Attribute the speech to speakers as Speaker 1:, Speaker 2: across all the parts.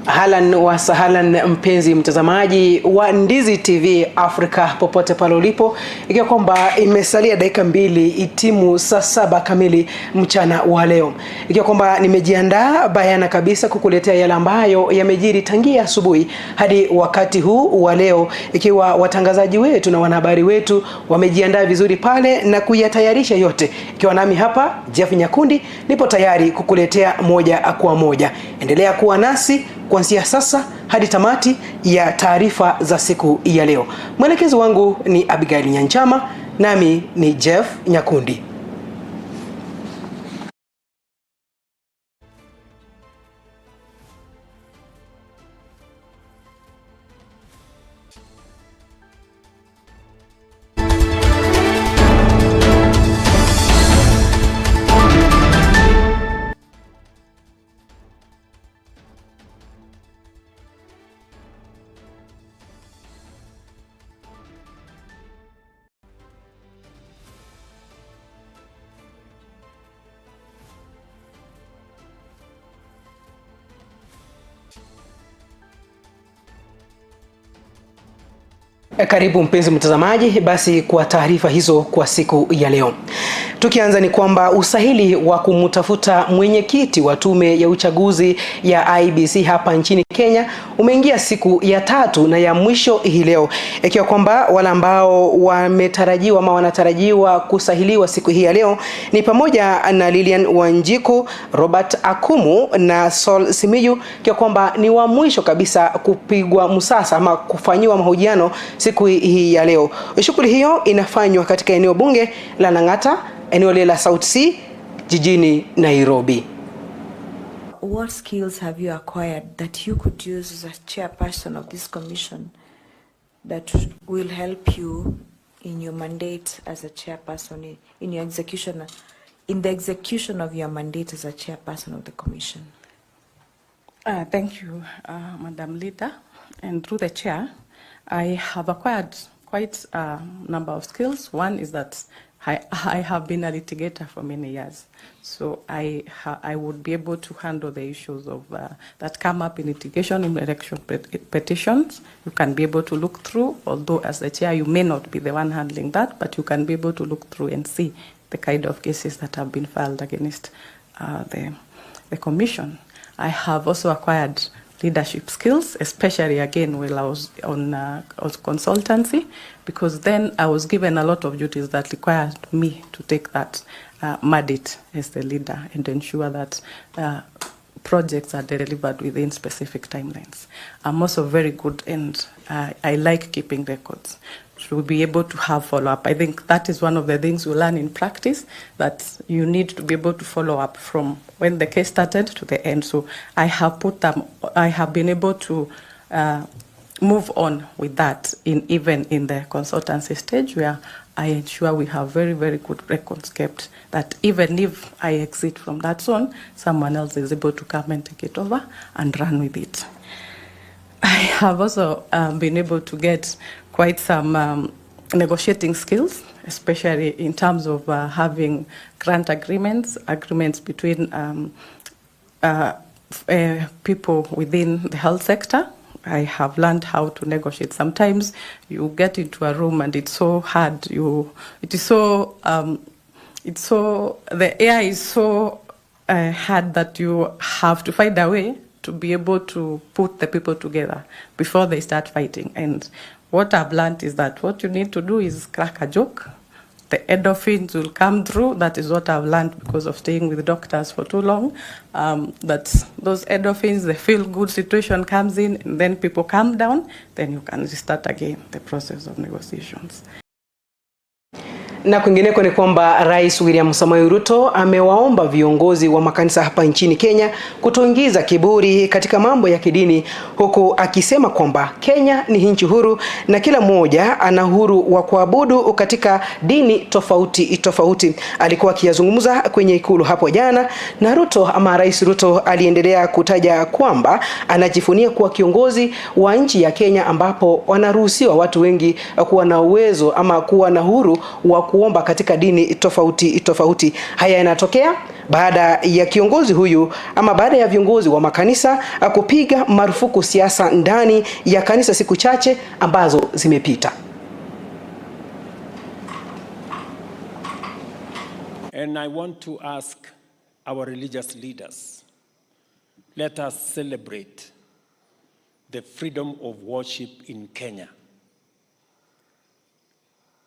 Speaker 1: Halan wa sahalan mpenzi mtazamaji wa Ndizi TV Afrika popote pale ulipo, ikiwa kwamba imesalia dakika 2 itimu saa 7 kamili mchana wa leo, ikiwa kwamba nimejiandaa bayana kabisa kukuletea yale ambayo yamejiri tangia asubuhi hadi wakati huu wa leo, ikiwa watangazaji wetu na wanahabari wetu wamejiandaa vizuri pale na kuyatayarisha yote, ikiwa nami hapa Jeff Nyakundi nipo tayari kukuletea moja kwa moja. Endelea kuwa nasi kuanzia sasa hadi tamati ya taarifa za siku ya leo. Mwelekezi wangu ni Abigail Nyanchama, nami ni Jeff Nyakundi. Karibu mpenzi mtazamaji, basi kwa taarifa hizo kwa siku ya leo. Tukianza ni kwamba usahili wa kumtafuta mwenyekiti wa tume ya uchaguzi ya IEBC hapa nchini Kenya umeingia siku ya 3 na ya mwisho hii leo, ikiwa kwamba wale ambao wametarajiwa ama wanatarajiwa kusahiliwa siku hii ya leo ni pamoja na Lilian Wanjiku, Robert Akumu na Sol Simiyu, ikiwa kwamba ni wa mwisho kabisa kupigwa msasa ama kufanyiwa mahojiano siku hii ya leo. Shughuli hiyo inafanywa katika eneo bunge la Lang'ata, eneo la South C, jijini Nairobi.
Speaker 2: What skills have you acquired that you could use as a chairperson of this commission that will help you in your mandate as a chairperson, in the execution of your mandate as a chairperson of the commission?
Speaker 3: Thank you, Madam Leader. And through the chair, I have acquired quite a number of skills. One is that I have been a litigator for many years, so I would be able to handle the issues of that come up in litigation, in election petitions. You can be able to look through, although as the chair you may not be the one handling that, but you can be able to look through and see the kind of cases that have been filed against the commission. I have also acquired leadership skills, especially again while I was on consultancy, because then I was given a lot of duties that required me to take that mandate as the leader and ensure that projects are delivered within specific timelines. I'm also very good and I like keeping records to be able to have follow-up. I think that is one of the things you learn in practice, that you need to be able to follow up from when the case started to the end. So I have been able to move on with that even in the consultancy stage, where I ensure we have very, very good records kept, that even if I exit from that zone, someone else is able to come and take it over and run with it. I have also been able to get quite some negotiating skills, especially in terms of having grant agreements between people within the health sector. I have learned how to negotiate. Sometimes you get into a room and it's so hard. The air is so hard that you have to find a way to be able to put the people together before they start fighting. And what I've learned is that what you need to do is crack a joke. The endorphins will come through. That is what I've learned because of staying with doctors for too long. That those endorphins, the feel-good situation comes in, and then people calm down, then you can start again the process of negotiations.
Speaker 1: Na kwingineko ni kwamba Rais William Samoei Ruto amewaomba viongozi wa makanisa hapa nchini Kenya kutoingiza kiburi katika mambo ya kidini, huku akisema kwamba Kenya ni nchi huru na kila mmoja ana uhuru wa kuabudu katika dini tofauti. Alikuwa akizungumza kwenye ikulu hapo jana, na Rais Ruto aliendelea kutaja kwamba anajifunia kuwa kiongozi wa nchi ya Kenya, ambapo wanaruhusiwa watu wengi kuwa na uwezo ama kuwa na uhuru wa kuomba katika dini tofauti. Haya yanatokea baada ya viongozi wa makanisa kupiga marufuku siasa ndani ya kanisa siku chache ambazo zimepita.
Speaker 4: And I want to ask our religious leaders, let us celebrate the freedom of worship in Kenya.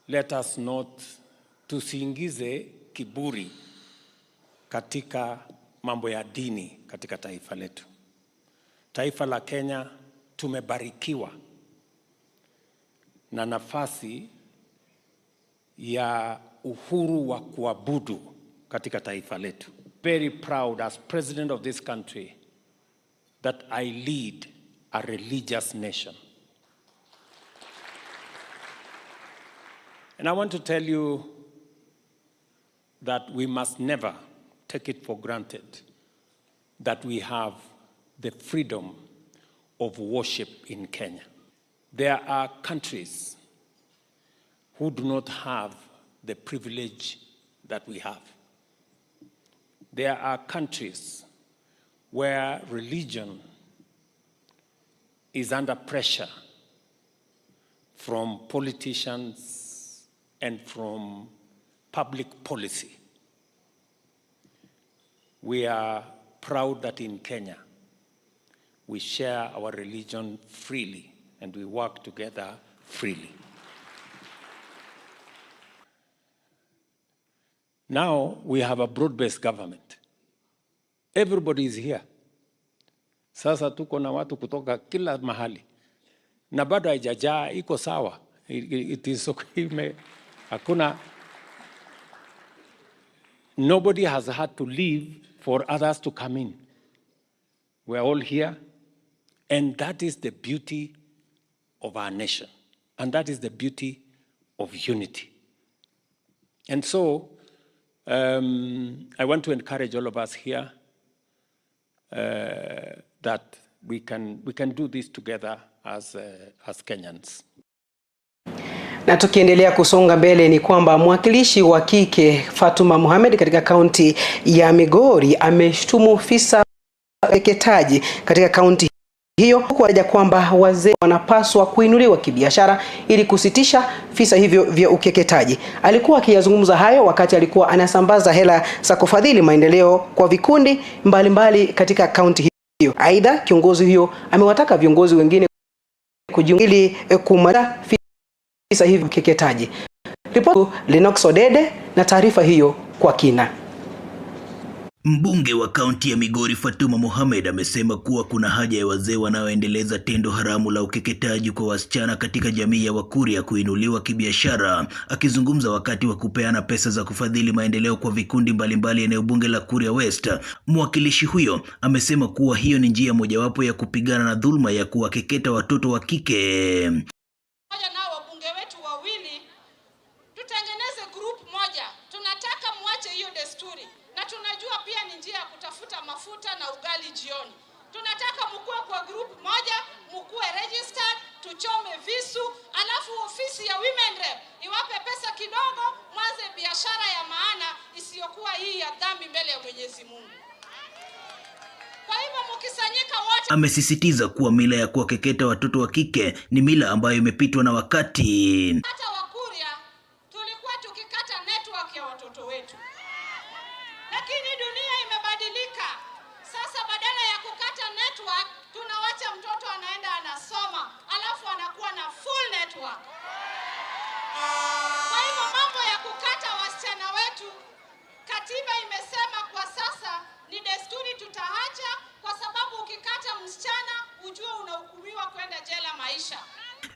Speaker 4: Let us not tusiingize kiburi katika mambo ya dini katika taifa letu. Taifa la Kenya tumebarikiwa na nafasi ya uhuru wa kuabudu katika taifa letu. Very proud as president of this country that I lead a religious nation. And I want to tell you that we must never take it for granted that we have the freedom of worship in Kenya. There are countries who do not have the privilege that we have. There are countries where religion is under pressure from politicians and from public policy. We are proud that in Kenya we share our religion freely and we work together freely. Now we have a broad-based government. Everybody is here. Sasa tuko na watu kutoka kila mahali. Na bado haijajaa, iko sawa. It is okay. Hakuna. Nobody has had to leave for others to come in. We are all here. And that is the beauty of our nation. And that is the beauty of unity. And so, I want to encourage all of us here that we can do this together as Kenyans.
Speaker 1: Na tukiendelea kusonga mbele ni kwamba mwakilishi wa kike Fatuma Mohamed katika kaunti ya Migori ameshtumu visa ukeketaji katika kaunti hiyo, kuaja kwamba wazee wanapaswa kuinuliwa kibiashara ili kusitisha visa hivyo vya ukeketaji. Alikuwa akiyazungumza hayo wakati alikuwa anasambaza hela za kufadhili maendeleo kwa vikundi mbalimbali katika kaunti hiyo. Aidha, kiongozi huyo amewataka viongozi wengine kujiunga ili kumaliza visa hivyo ukeketaji. Ripoti Lennox Odede na taarifa hiyo kwa kina.
Speaker 5: Mbunge wa kaunti ya Migori Fatuma Mohamed amesema kuwa kuna haja ya wazee wanaoendeleza tendo haramu la ukeketaji kwa wasichana katika jamii ya Wakuria kuinuliwa kibiashara. Akizungumza wakati wa kupeana pesa za kufadhili maendeleo kwa vikundi mbalimbali eneo bunge la Kuria West, mwakilishi huyo amesema kuwa hiyo ni njia mojawapo ya kupigana na dhulma ya kuwakeketa watoto wa kike.
Speaker 6: Na wabunge wetu wawili tutengeneze group moja. Tunataka muache hiyo desturi. Na tunajua pia ni njia ya kutafuta mafuta na ugali jioni. Tunataka mkue kwa group moja, mkue registered, tuchome visu, alafu ofisi ya women rep iwape pesa kidogo, mwanze biashara ya maana isiyokuwa hii ya dhambi mbele ya Mwenyezi Mungu. Kwa hivyo mkisanyika wote.
Speaker 5: Amesisitiza kuwa mila ya kuwakeketa watoto wa kike ni mila ambayo imepitwa na wakati.
Speaker 6: Hata Wakuria tulikuwa tukikata network ya watoto wetu. Lakini dunia imebadilika. Sasa badala ya kukata network, tunawacha mtoto anaenda anasoma, alafu anakuwa na full network. Kwa hivyo mambo ya kukata wasichana wetu, katiba imesema kwa sasa ni desturi tutaacha, kwa sababu ukikata msichana ujue unahukumiwa kwenda jela maisha.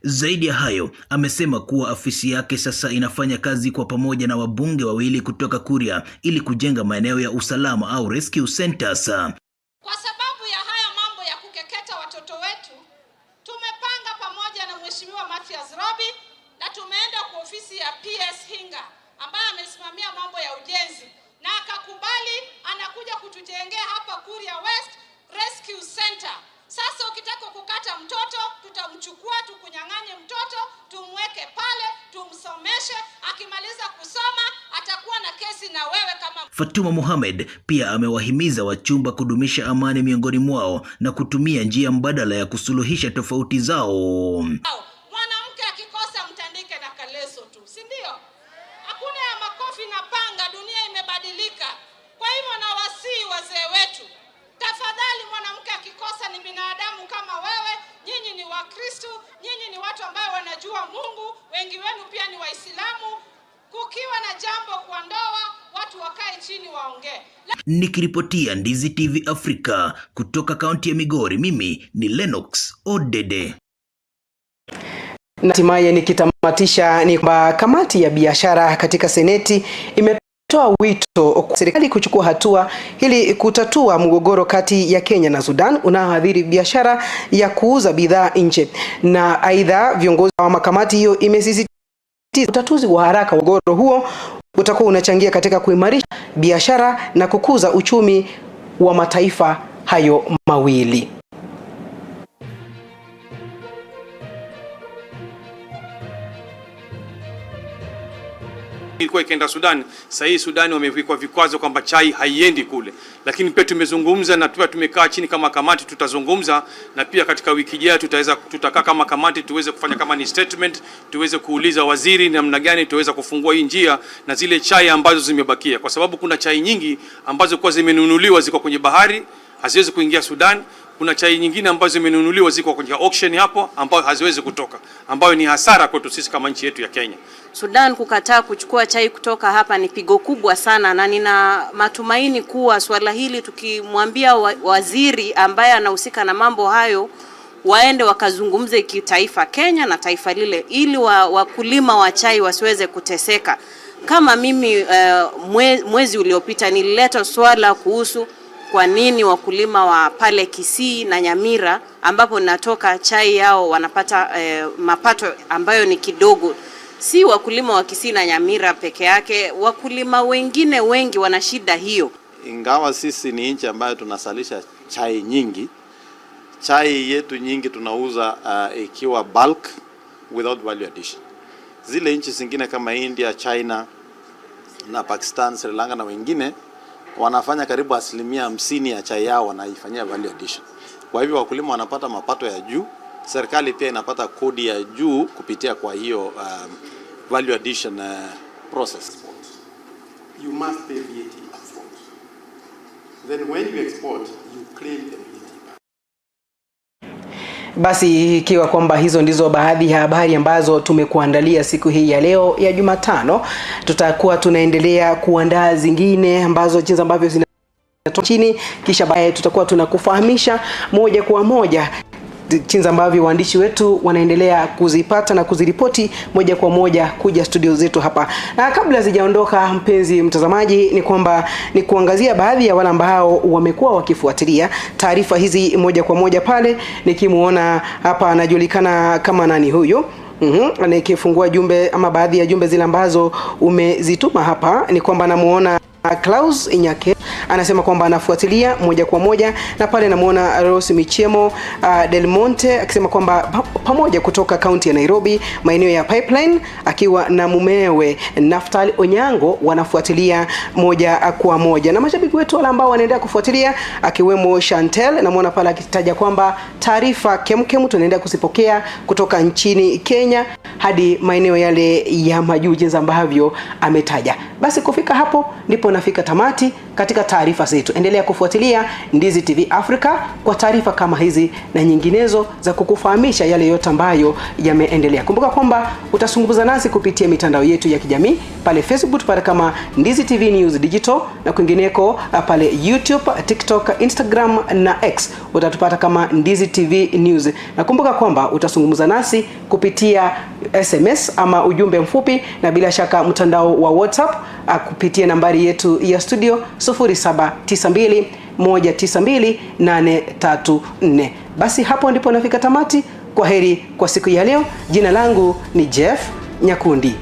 Speaker 5: Zaidi ya hayo, amesema kuwa afisi yake sasa inafanya kazi kwa pamoja na wabunge wawili kutoka Kuria ili kujenga maeneo ya usalama au rescue centers.
Speaker 6: Kwa sababu ya haya mambo ya kukeketa watoto wetu, tumepanga pamoja na Mheshimiwa Mathias Robi na tumeenda kwa ofisi ya PS Hinga ambaye amesimamia mambo ya ujenzi na akakubali anakuja kutujengea hapa Kuria West Rescue Center. Sasa ukitaka kukata mtoto, tutamchukua tukunyang'anye mtoto, tumweke pale, tumsomeshe, akimaliza kusoma atakuwa na kesi sisi na wewe kama.
Speaker 5: Fatuma Mohamed pia amewahimiza wachumba kudumisha amani miongoni mwao na kutumia njia mbadala ya kusuluhisha tofauti zao.
Speaker 6: Mwanamke akikosa mtandike na kaleso tu, si ndio? Hakuna ya makofi na panga, dunia imebadilika. Kwa hivyo na wasii wazee wetu, tafadhali, mwanamke akikosa ni binadamu kama wewe. Nyinyi ni Wakristo, nyinyi ni watu ambao wanajua Mungu, wengi wenu pia ni Waislamu. Kukiwa na jambo kwa ndoa, watu wakae chini waongee.
Speaker 5: Nikiripotia Ndizi TV Afrika kutoka kaunti ya Migori, mimi ni Lennox Odede.
Speaker 1: Na hatimaye nikitamatisha ni kwamba kamati ya biashara katika Seneti imetoa wito kwa serikali kuchukua hatua ili kutatua mgogoro kati ya Kenya na Sudan unaoathiri biashara ya kuuza bidhaa nje. Na aidha, viongozi wa makamati hiyo imesisitiza utatuzi wa haraka wa mgogoro huo utakuwa unachangia katika kuimarisha biashara na kukuza uchumi wa mataifa hayo mawili.
Speaker 7: Ilikuwa ikienda Sudan, sasa hii Sudan wamewekwa vikwazo kwamba chai haiendi kule. Lakini pia tumezungumza na pia tumekaa chini kama kamati, tutazungumza na pia katika wiki ijayo tutakaa kama kamati tuweze kufanya kama ni statement, tuweze kuuliza waziri namna gani tuweza kufungua hii njia na zile chai ambazo zimebakia, kwa sababu kuna chai nyingi ambazo kwa zimenunuliwa ziko kwenye bahari haziwezi kuingia Sudan. Kuna chai nyingine ambazo zimenunuliwa ziko kwenye auction hapo ambayo haziwezi kutoka, ambayo ni hasara kwetu sisi kama nchi yetu ya Kenya.
Speaker 8: Sudan kukataa kuchukua chai kutoka hapa ni pigo kubwa sana, na nina matumaini kuwa swala hili tukimwambia waziri ambaye anahusika na mambo hayo waende wakazungumze kitaifa, Kenya na taifa lile, ili wakulima wa chai wasiweze kuteseka. Kama mimi mwezi uliopita nilileta swala kuhusu kwa nini wakulima wa pale Kisii na Nyamira ambapo natoka chai yao wanapata mapato ambayo ni kidogo. Si wakulima wa Kisii na Nyamira peke yake, wakulima wengine wengi wana shida hiyo.
Speaker 9: Ingawa sisi ni nchi ambayo tunasalisha chai nyingi, chai yetu nyingi tunauza ikiwa bulk without value addition. Zile nchi zingine kama India, China na Pakistan, Sri Lanka na wengine wanafanya karibu 50% ya chai yao wanaifanyia value addition. Kwa hivyo wakulima wanapata mapato ya juu, serikali pia inapata kodi ya juu kupitia kwa hiyo value addition process.
Speaker 10: You must pay VAT upfront. Then when you export, you claim the VAT.
Speaker 1: Basi ikiwa kwamba hizo ndizo baadhi ya habari ambazo tumekuandalia siku hii ya leo ya Jumatano, tutakuwa tunaendelea kuandaa zingine ambazo jinsi ambavyo zinatoka chini, kisha baadaye tutakuwa tunakufahamisha moja kwa moja jinsi ambavyo waandishi wetu wanaendelea kuzipata na kuziripoti moja kwa moja kuja studio zetu hapa. Na kabla sijaondoka, mpenzi mtazamaji, ni kwamba ni kuangazia baadhi ya wale ambao wamekuwa wakifuatilia taarifa hizi moja kwa moja pale. Nikimuona hapa anajulikana kama nani huyu? Nikifungua jumbe ama baadhi ya jumbe zile ambazo umezituma hapa, ni kwamba namuona Klaus Inyake anasema kwamba anafuatilia moja kwa moja, na pale namuona Rose Michemo Del Monte akisema kwamba pamoja kutoka kaunti ya Nairobi maeneo ya Pipeline, akiwa na mumewe Naftali Onyango wanafuatilia moja kwa moja. Na mashabiki wetu wale ambao wanaendelea kufuatilia akiwemo Chantel, namuona pale akitaja kwamba taarifa kemkem tunaendelea kusipokea kutoka nchini Kenya hadi maeneo yale ya majuu jinsi ambavyo ametaja. Basi kufika hapo ndipo nafika tamati katika taarifa zetu. Endelea kufuatilia Ndizi TV Africa kwa taarifa kama hizi na nyinginezo za kukufahamisha yale yote ambayo yameendelea. Kumbuka kwamba utazungumza nasi kupitia mitandao yetu ya kijamii pale Facebook pale kama Ndizi TV News Digital, na kwingineko pale YouTube, TikTok, Instagram na X utatupata kama Ndizi TV News. Na kumbuka kwamba utazungumza nasi kupitia SMS ama ujumbe mfupi, na bila shaka mtandao wa WhatsApp kupitia nambari yetu ya studio 0792192834. Basi hapo ndipo nafika tamati. Kwa heri kwa siku ya leo. Jina langu ni Jeff Nyakundi.